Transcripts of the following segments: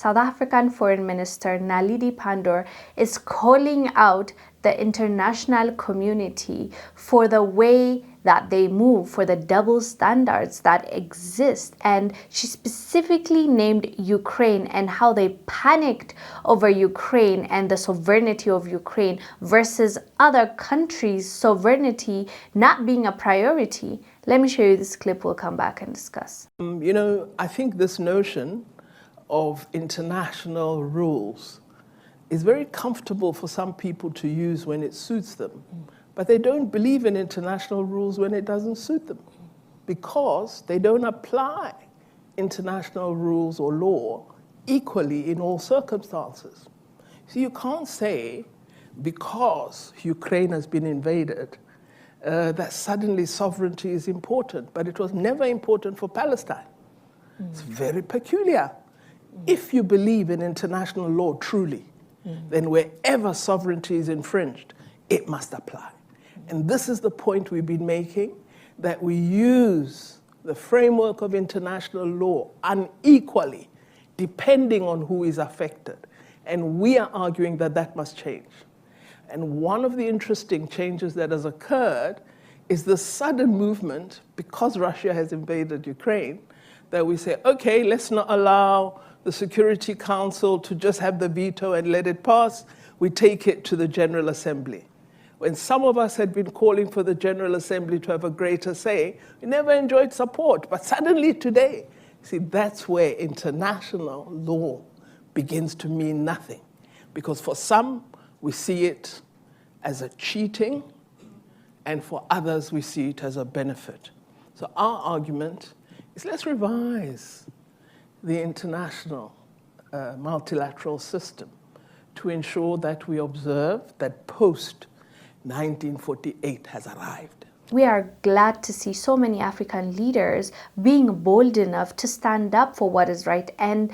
South African Foreign Minister Naledi Pandor is calling out the international community for the way that they move, for the double standards that exist. And she specifically named Ukraine and how they panicked over Ukraine and the sovereignty of Ukraine versus other countries' sovereignty not being a priority. Let me show you this clip. We'll come back and discuss. I think this notion of international rules is very comfortable for some people to use when it suits them. But they don't believe in international rules when it doesn't suit them, because they don't apply international rules or law equally in all circumstances. So you can't say because Ukraine has been invaded that suddenly sovereignty is important, but it was never important for Palestine. It's very peculiar. If you believe in international law truly, then wherever sovereignty is infringed, it must apply. And this is the point we've been making, that we use the framework of international law unequally, depending on who is affected. And we are arguing that that must change. And one of the interesting changes that has occurred is the sudden movement, because Russia has invaded Ukraine, that we say, okay, let's not allow the Security Council to just have the veto and let it pass. We take it to the General Assembly. When some of us had been calling for the General Assembly to have a greater say, we never enjoyed support. But suddenly today, see, that's where international law begins to mean nothing. Because for some, we see it as a cheating, and for others, we see it as a benefit. So our argument is, let's revise the international multilateral system to ensure that we observe that post-1948 has arrived. We are glad to see so many African leaders being bold enough to stand up for what is right and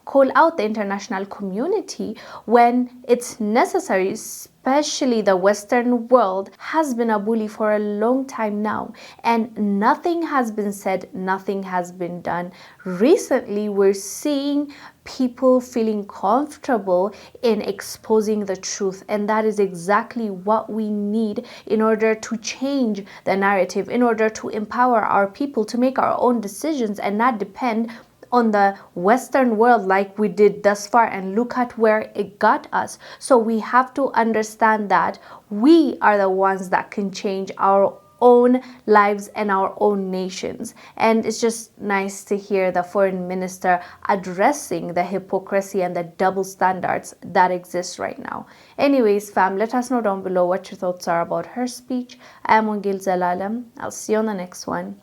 call out the international community when it's necessary, especially the Western world has been a bully for a long time now, and nothing has been said, nothing has been done. Recently, we're seeing people feeling comfortable in exposing the truth, and that is exactly what we need in order to change the narrative, in order to empower our people to make our own decisions and not depend on the Western world like we did thus far, and look at where it got us. So we have to understand that we are the ones that can change our own lives and our own nations. And it's just nice to hear the foreign minister addressing the hypocrisy and the double standards that exist right now. Anyways, fam, let us know down below what your thoughts are about her speech. I am Wongel Zelalem. I'll see you on the next one.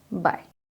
Bye.